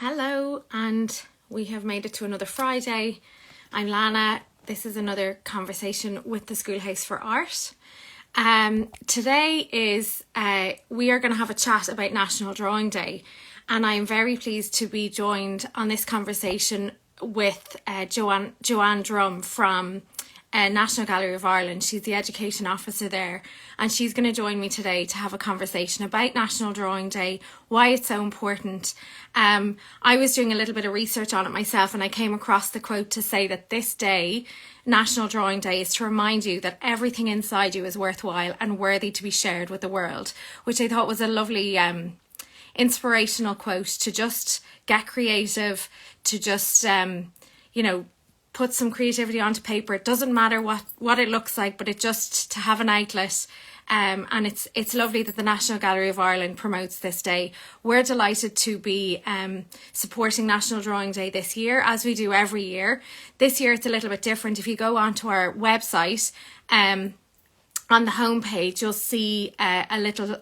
Hello, and we have made it to another Friday. I'm Lana. This is another conversation with the Schoolhouse for Art. Today is we are going to have a chat about National Drawing Day, and I'm very pleased to be joined on this conversation with Joanne Drum from National Gallery of Ireland. She's the education officer there, and she's going to join me today to have a conversation about National Drawing Day, why it's so important. I was doing a little bit of research on it myself, and I came across the quote to say that this day, National Drawing Day, is to remind you that everything inside you is worthwhile and worthy to be shared with the world, which I thought was a lovely inspirational quote to just get creative, to just put some creativity onto paper. It doesn't matter what it looks like, but it just to have an outlet. And it's lovely that the National Gallery of Ireland promotes this day. We're delighted to be supporting National Drawing Day this year, as we do every year. This year it's a little bit different. If you go onto our website, on the homepage, you'll see a little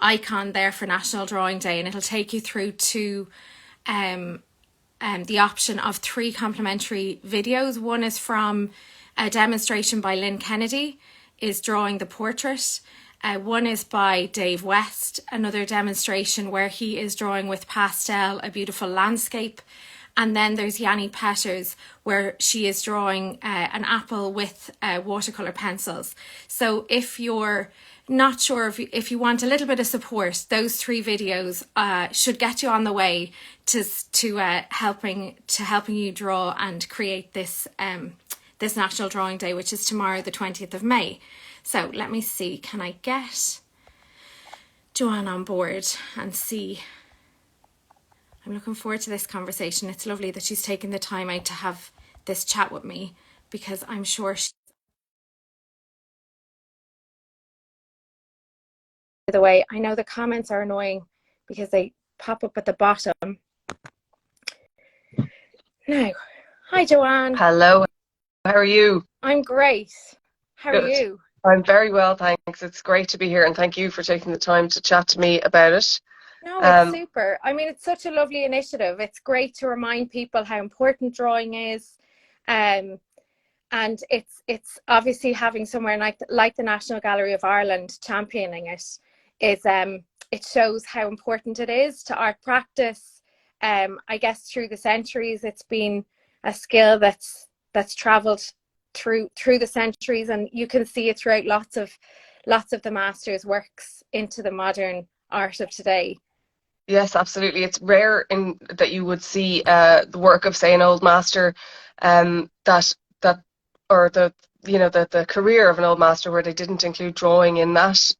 icon there for National Drawing Day, and it'll take you through to the option of 3 complimentary videos. One is from a demonstration by Lynn Kennedy, is drawing the portrait. One is by Dave West, another demonstration where he is drawing with pastel a beautiful landscape. And then there's Yanni Peters, where she is drawing an apple with watercolour pencils. So if you're not sure if you want a little bit of support, those 3 videos should get you on the way to helping you draw and create this this National Drawing Day, which is tomorrow, the 20th of May. So let me see, can I get Joanne on board and see? I'm looking forward to this conversation. It's lovely that she's taken the time out to have this chat with me, because I'm sure by the way, I know the comments are annoying because they pop up at the bottom. Now, hi Joanne. Hello, how are you? I'm great. How Good. are you? I'm very well, thanks. It's great to be here, and thank you for taking the time to chat to me about it. No, it's super. I mean, it's such a lovely initiative. It's great to remind people how important drawing is. And it's obviously having somewhere like the National Gallery of Ireland championing it is it shows how important it is to art practice. I guess through the centuries it's been a skill that's travelled through the centuries, and you can see it throughout lots of the masters' works into the modern art of today. Yes, absolutely. It's rare that you would see the work of, say, an old master, the career of an old master where they didn't include drawing in that.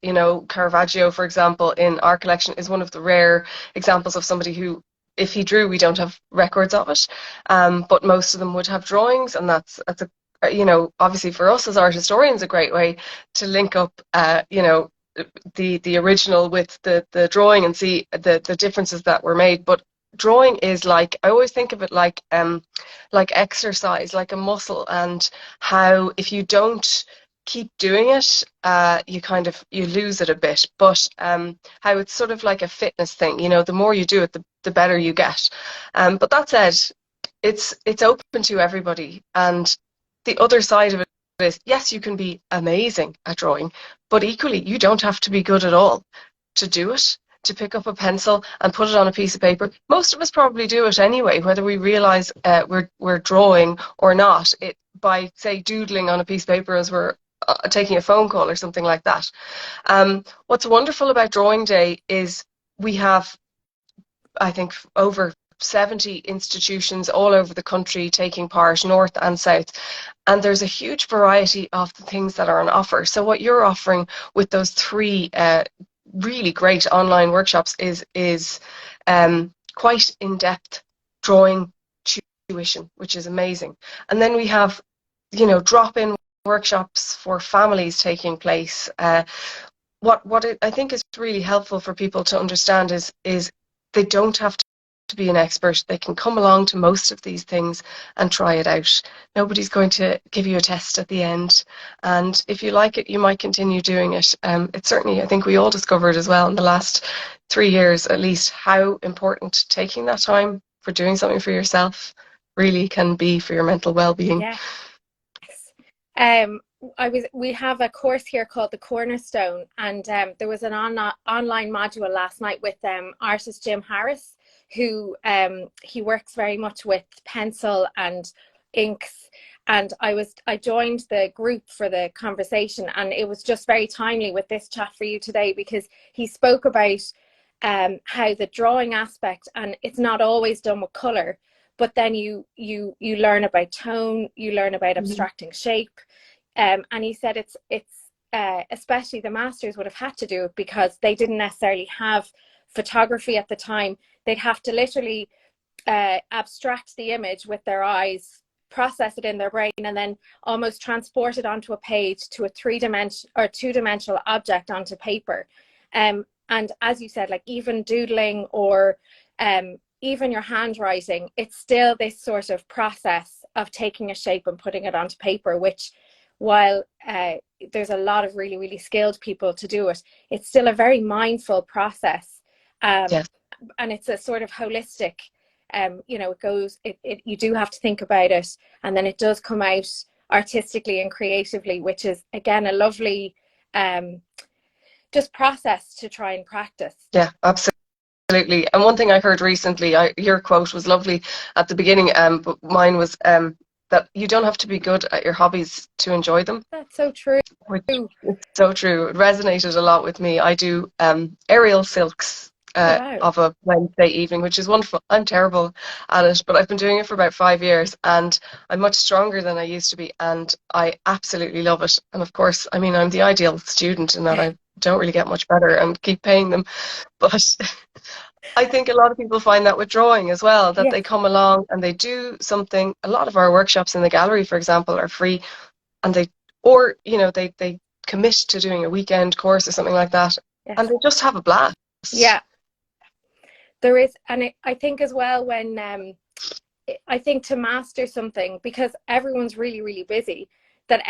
Caravaggio, for example, in our collection is one of the rare examples of somebody who, if he drew, we don't have records of it, but most of them would have drawings, and that's obviously for us as art historians a great way to link up the original with the drawing and see the differences that were made. But drawing is like, I always think of it like exercise, like a muscle, and how if you don't keep doing it, you lose it a bit. But how it's sort of like a fitness thing, the more you do it, the better you get. But that said, it's open to everybody, and the other side of it is, yes, you can be amazing at drawing, but equally you don't have to be good at all to do it, to pick up a pencil and put it on a piece of paper. Most of us probably do it anyway, whether we realise we're drawing or not, by, say, doodling on a piece of paper as we're taking a phone call or something like that. What's wonderful about Drawing Day is we have, I think, over 70 institutions all over the country taking part, north and south, and there's a huge variety of the things that are on offer. So what you're offering with those 3 really great online workshops is quite in-depth drawing tuition, which is amazing. And then we have drop-in workshops for families taking place. What I think is really helpful for people to understand is they don't have to be an expert. They can come along to most of these things and try it out. Nobody's going to give you a test at the end. And if you like it, you might continue doing it. It's certainly, I think we all discovered as well in the last 3 years at least, how important taking that time for doing something for yourself really can be for your mental well-being. Yeah. We have a course here called the Cornerstone, and there was an online module last night with artist Jim Harris, who he works very much with pencil and inks, and I joined the group for the conversation, and it was just very timely with this chat for you today, because he spoke about how the drawing aspect, and it's not always done with color, but then you learn about tone, you learn about abstracting shape. And he said it's especially the masters would have had to do it because they didn't necessarily have photography at the time. They'd have to literally abstract the image with their eyes, process it in their brain, and then almost transport it onto a page to a 3-dimensional or 2-dimensional object onto paper. And as you said, like even doodling or even your handwriting, it's still this sort of process of taking a shape and putting it onto paper, which, while there's a lot of really, really skilled people to do it, it's still a very mindful process. Yes. And it's a sort of holistic, you do have to think about it, and then it does come out artistically and creatively, which is, again, a lovely just process to try and practice. Yeah, absolutely. And one thing I heard recently, your quote was lovely at the beginning, but mine was that you don't have to be good at your hobbies to enjoy them. That's so true. Which is so true. It resonated a lot with me. I do aerial silks of a Wednesday evening, which is wonderful. I'm terrible at it, but I've been doing it for about 5 years, and I'm much stronger than I used to be, and I absolutely love it. And of course, I mean, I'm the ideal student in that I don't really get much better and keep paying them, but I think a lot of people find that with drawing as well, that they come along and they do something. A lot of our workshops in the gallery, for example, are free, and they commit to doing a weekend course or something like that, and they just have a blast. Yeah, there is. And I think as well, when I think to master something, because everyone's really, really busy, that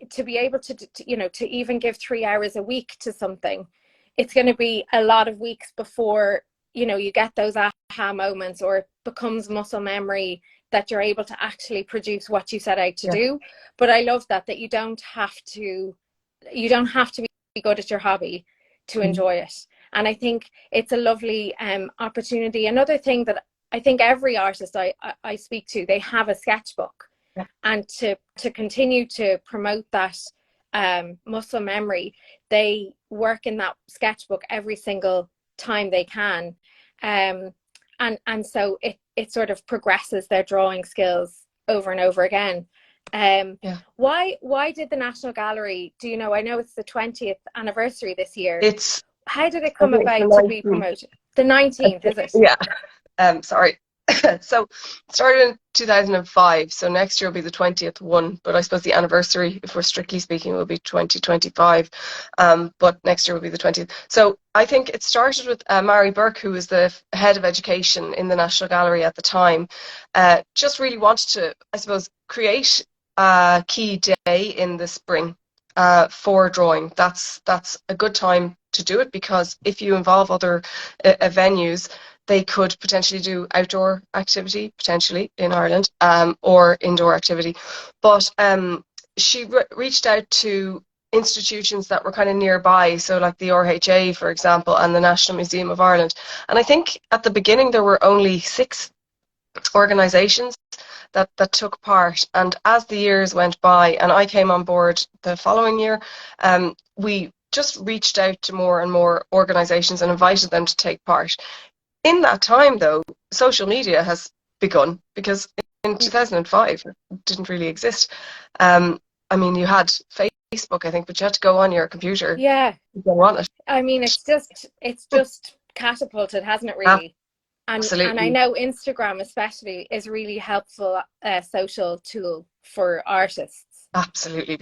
to be able to even give 3 hours a week to something, it's going to be a lot of weeks before you get those aha moments, or it becomes muscle memory, that you're able to actually produce what you set out to do. But I love that you don't have to be good at your hobby to enjoy it. And I think it's a lovely opportunity. Another thing that I think every artist I speak to, they have a sketchbook, and to continue to promote that muscle memory, they work in that sketchbook every single time they can, and so it sort of progresses their drawing skills over and over again. Why did the National Gallery, do you know, I know it's the 20th anniversary this year, how did it come about to be promoted? The 19th, is it? Yeah. Sorry. So it started in 2005, so next year will be the 20th one, but I suppose the anniversary, if we're strictly speaking, will be 2025, but next year will be the 20th. So I think it started with Mary Burke, who was the head of education in the National Gallery at the time, just really wanted to, I suppose, create a key day in the spring for drawing. That's a good time to do it, because if you involve other venues, they could potentially do outdoor activity, potentially in Ireland, or indoor activity. But she reached out to institutions that were kind of nearby, so like the RHA, for example, and the National Museum of Ireland. And I think at the beginning there were only 6 organisations that took part. And as the years went by, and I came on board the following year, we just reached out to more and more organisations and invited them to take part. In that time, though, social media has begun, because in 2005 it didn't really exist. I mean, you had Facebook, I think, but you had to go on your computer. Yeah. To go on it. I mean, it's just catapulted, hasn't it, really? Absolutely. And I know Instagram especially is really helpful social tool for artists. Absolutely.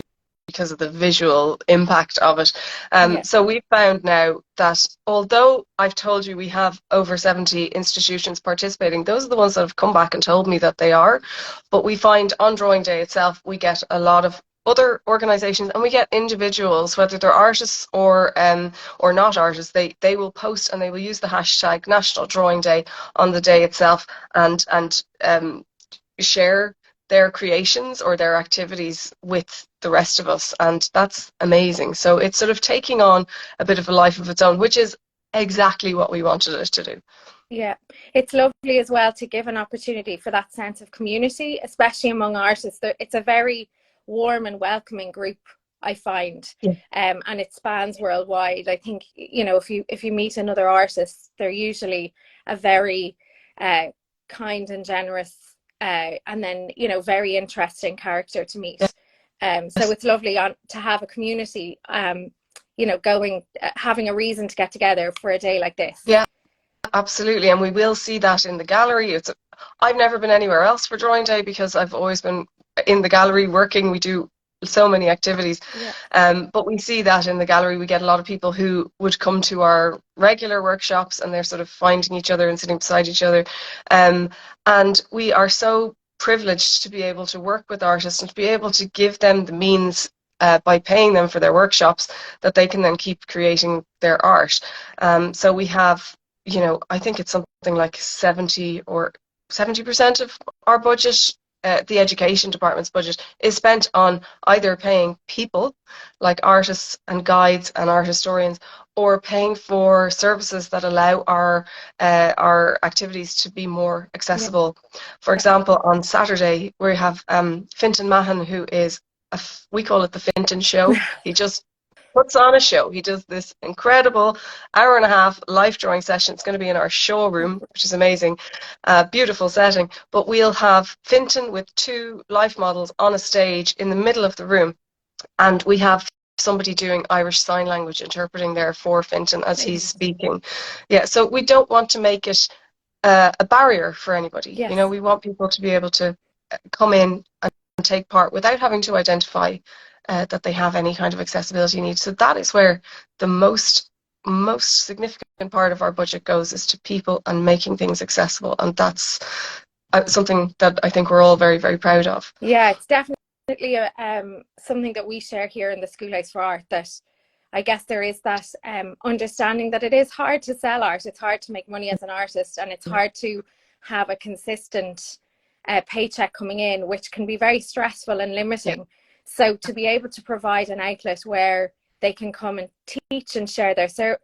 because of the visual impact of it. Yeah. So we found now that although I've told you we have over 70 institutions participating, those are the ones that have come back and told me that they are. But we find on drawing day itself, we get a lot of other organizations, and we get individuals, whether they're artists or not artists. They will post and they will use the hashtag National Drawing Day on the day itself, and share their creations or their activities with the rest of us, and that's amazing. So it's sort of taking on a bit of a life of its own, which is exactly what we wanted it to do. Yeah, it's lovely as well to give an opportunity for that sense of community, especially among artists. It's a very warm and welcoming group, I find, Yeah. and it spans worldwide. I think, you know, if you meet another artist, they're usually a very kind and generous, and then, you know, very interesting character to meet. So it's lovely to have a community, you know, having a reason to get together for a day like this. Yeah. Absolutely, and we will see that in the gallery. I've never been anywhere else for drawing day because I've always been in the gallery working. We do so many activities, but we see that in the gallery. We get a lot of people who would come to our regular workshops, and they're sort of finding each other and sitting beside each other, and we are so privileged to be able to work with artists and to be able to give them the means, by paying them for their workshops, that they can then keep creating their art. So we have, you know, I think it's something like 70% of our budget, the education department's budget, is spent on either paying people like artists and guides and art historians, or paying for services that allow our activities to be more accessible. For example, on Saturday we have Fintan Mahan, who is we call it the Fintan Show. He just puts on a show. He does this incredible hour and a half life drawing session. It's going to be in our showroom, which is amazing. Beautiful setting. But we'll have Fintan with 2 life models on a stage in the middle of the room. And we have somebody doing Irish Sign Language interpreting there for Fintan as he's speaking. Yeah, so we don't want to make it a barrier for anybody. Yes. You know, we want people to be able to come in and take part without having to identify that they have any kind of accessibility needs. So that is where the most significant part of our budget goes, is to people and making things accessible, and that's something that I think we're all very, very proud of. Yeah, it's definitely something that we share here in the Schoolhouse for Art, that I guess there is that understanding that it is hard to sell art. It's hard to make money as an artist, and it's hard to have a consistent paycheck coming in, which can be very stressful and limiting. So to be able to provide an outlet where they can come and teach and share their skills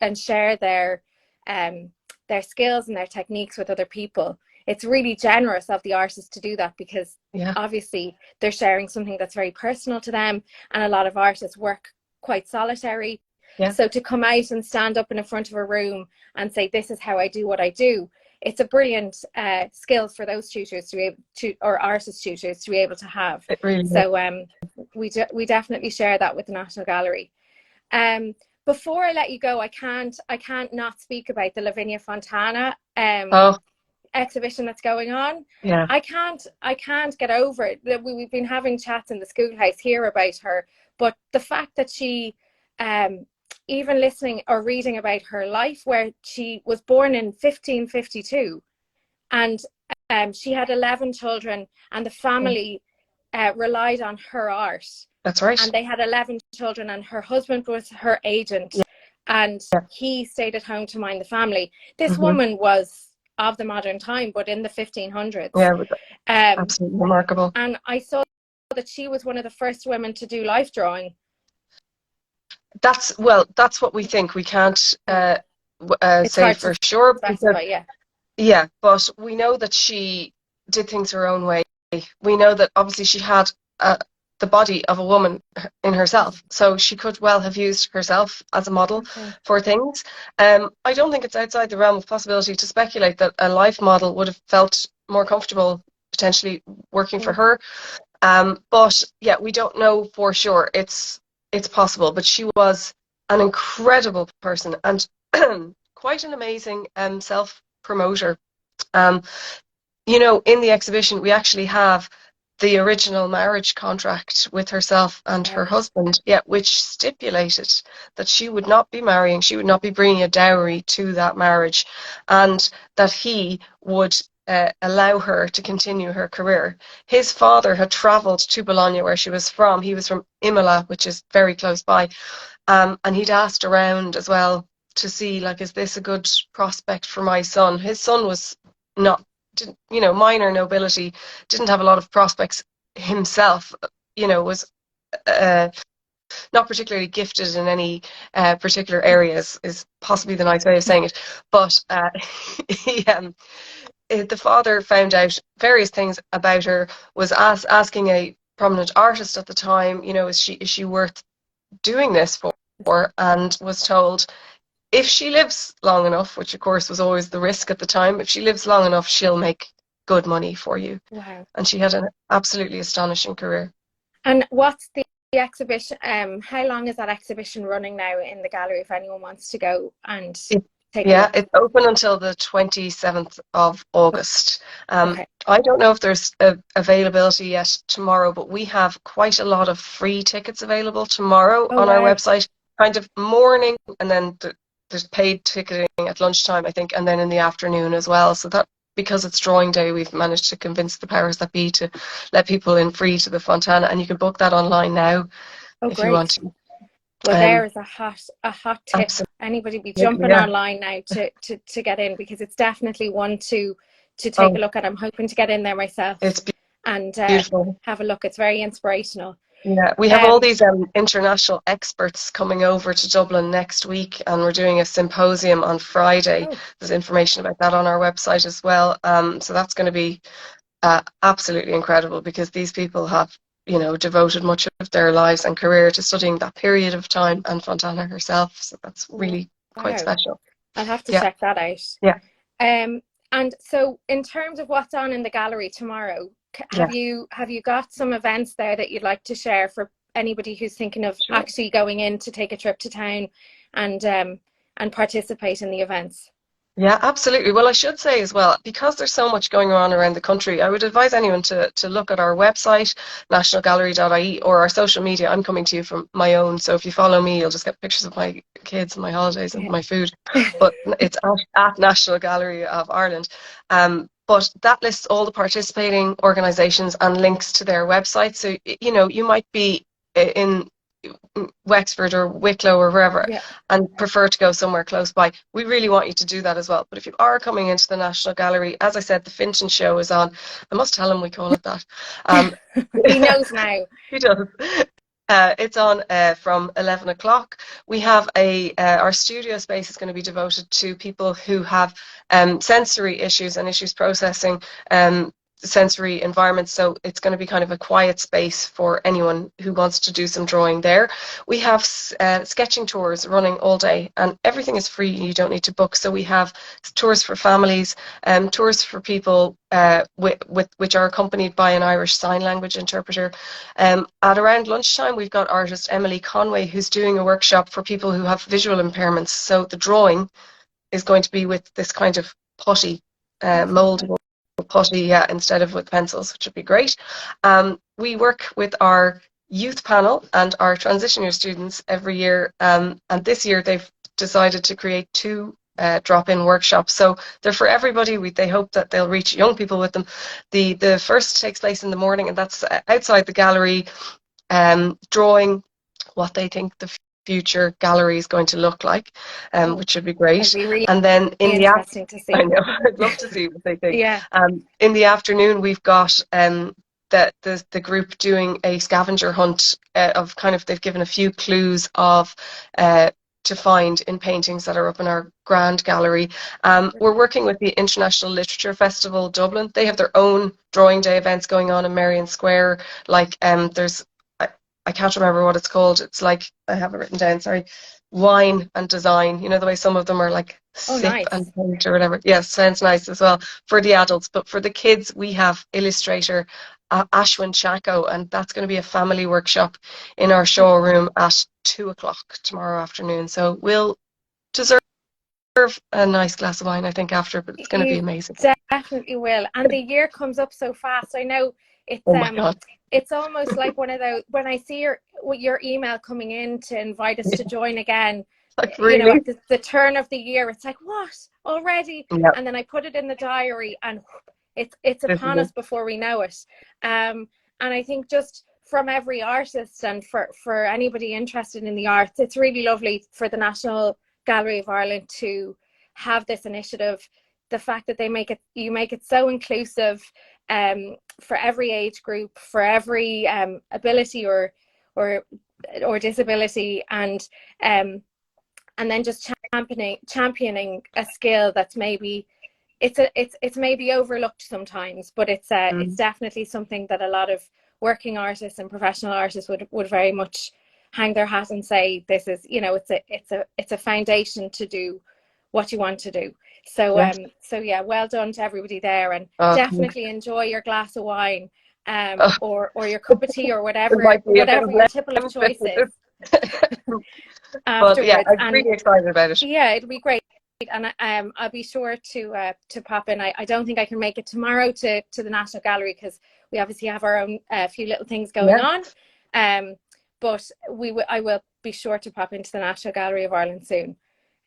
and their techniques with other people, it's really generous of the artists to do that, because obviously they're sharing something that's very personal to them, and a lot of artists work quite solitary. So to come out and stand up in front of a room and say, this is how I do what I do, it's a brilliant skill for those tutors to be able to, or artist tutors to be able to have. It really so we definitely share that with the National Gallery. Before I let you go, I can't not speak about the Lavinia Fontana exhibition that's going on. I can't get over it. We've been having chats in the Schoolhouse here about her, but the fact that she even listening or reading about her life, where she was born in 1552, and she had 11 children, and the family relied on her art. That's right. And they had 11 children, and her husband was her agent, and he stayed at home to mind the family. This woman was of the modern time, but in the 1500s. Absolutely remarkable. And I saw that she was one of the first women to do life drawing. That's what we think. We can't say for sure. But we know that she did things her own way. We know that obviously she had the body of a woman in herself, so she could well have used herself as a model for things. I don't think it's outside the realm of possibility to speculate that a life model would have felt more comfortable potentially working for her. But yeah, we don't know for sure. It's possible, but she was an incredible person and quite an amazing self-promoter. You know, in the exhibition we actually have the original marriage contract with herself and her husband, which stipulated that she would not be marrying, she would not be bringing a dowry to that marriage, and that he would allow her to continue her career. His father had travelled to Bologna, where she was from. He was from Imola, which is very close by, and he'd asked around as well to see, like, is this a good prospect for my son? His son was not, minor nobility, didn't have a lot of prospects himself, was not particularly gifted in any particular areas, is possibly the nice way of saying it. But the father found out various things about her, was asking a prominent artist at the time, is she worth doing this for? And was told, if she lives long enough, which of course was always the risk at the time, if she lives long enough, she'll make good money for you. Wow. And she had an absolutely astonishing career. And what's the exhibition? How long is that exhibition running now in the gallery if anyone wants to go and take a look? It's open until the 27th of August. Okay. I don't know if there's availability yet tomorrow, but we have quite a lot of free tickets available tomorrow on our website, kind of morning, and then there's paid ticketing at lunchtime, I think, and then in the afternoon as well. So that, because it's drawing day, we've managed to convince the powers that be to let people in free to the Fontana, and you can book that online now if you want to. Well, there is a hot tip. Absolutely. Anybody be jumping online now to get in, because it's definitely one to take a look at. I'm hoping to get in there myself. It's beautiful. And have a look. It's very inspirational. Yeah, we have all these international experts coming over to Dublin next week, and we're doing a symposium on Friday. There's information about that on our website as well. So that's going to be absolutely incredible, because these people have, devoted much of their lives and career to studying that period of time, and Fontana herself. So that's really quite special. I'll have to check that out. Yeah. And so, in terms of what's on in the gallery tomorrow, have you got some events there that you'd like to share for anybody who's thinking of actually going in to take a trip to town and participate in the events? Yeah, absolutely. Well, I should say as well, because there's so much going on around the country, I would advise anyone to look at our website, nationalgallery.ie, or our social media. I'm coming to you from my own, so if you follow me, you'll just get pictures of my kids and my holidays and my food. But it's at National Gallery of Ireland. But that lists all the participating organisations and links to their website. So, you might be in Wexford or Wicklow or wherever and prefer to go somewhere close by. We really want you to do that as well. But if you are coming into the National Gallery, as I said, the Finton show is on. I must tell him we call it that. He knows now. He does. It's on from 11 o'clock. We have our studio space is going to be devoted to people who have sensory issues and issues processing sensory environments, so it's going to be kind of a quiet space for anyone who wants to do some drawing there. We have sketching tours running all day, and everything is free. You don't need to book. So we have tours for families, tours for people which are accompanied by an Irish Sign Language interpreter. At around lunchtime, we've got artist Emily Conway, who's doing a workshop for people who have visual impairments. So the drawing is going to be with this kind of putty, moldable putty, instead of with pencils, which would be great. We work with our youth panel and our transition year students every year, and this year they've decided to create 2 drop-in workshops. So they're for everybody. They hope that they'll reach young people with them. The first takes place in the morning, and that's outside the gallery, drawing what they think the future gallery is going to look like, which should be great. Really and then in the interesting to see. I know, I'd love to see what they think. Yeah. In the afternoon, we've got the group doing a scavenger hunt of kind of, they've given a few clues of to find in paintings that are up in our grand gallery. We're working with the International Literature Festival Dublin. They have their own drawing day events going on in Merrion Square. Like there's I can't remember what it's called. It's like, I have it written down, sorry, wine and design. You know, the way some of them are like sip and paint or whatever. Yes, sounds nice as well for the adults. But for the kids, we have illustrator Ashwin Chacko, and that's going to be a family workshop in our showroom at 2 o'clock tomorrow afternoon. So we'll deserve a nice glass of wine, I think, after, but it's going to be amazing. definitely will. And the year comes up so fast. I know it's Oh my God. it's almost like one of those, when I see your email coming in to invite us to join again, Like, you know, really? at the turn of the year, it's like, what, already? Yeah, And then I put it in the diary, and it's this is upon it. us before we know it. And I think just from every artist, and for anybody interested in the arts, it's really lovely for the National Gallery of Ireland to have this initiative. The fact that you make it so inclusive, for every age group, for every ability or disability, and then just championing a skill that's maybe it's maybe overlooked sometimes, but it's definitely something that a lot of working artists and professional artists would very much hang their hat and say, this is, you know, it's a foundation to do what you want to do. So Yes. so yeah, well done to everybody there, and Oh, thanks. definitely enjoy your glass of wine, Oh, or your cup of tea, or there whatever might be a bit of your tipple of lemon choice is but yeah, afterwards. I'm And really excited about it. yeah, it'll be great. And I'll be sure to pop in. I don't think I can make it tomorrow to the National Gallery, because we obviously have our own few little things going Yeah. on. But I will be sure to pop into the National Gallery of Ireland soon.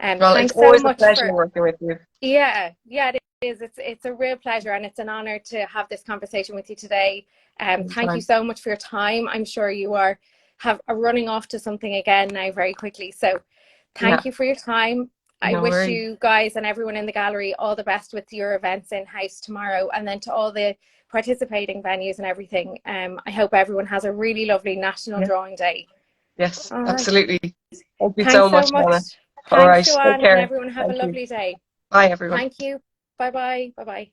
Well, it's Thanks so always a much pleasure for, working with you. yeah, it is. It's a real pleasure, and it's an honor to have this conversation with you today. Thank you Anytime. so much for your time. I'm sure you are running off to something again now very quickly. So Yeah, thank you for your time. I no wish worries. you guys and everyone in the gallery all the best with your events in house tomorrow, and then to all the participating venues and everything. I hope everyone has a really lovely National Yeah. Drawing Day. Yes, All right. absolutely. Thank you so Thanks so much, Hannah. much. All Thanks, right, take Joanne, and care. everyone have a Thank you. lovely day. Bye, everyone. Thank you. Bye bye. Bye bye.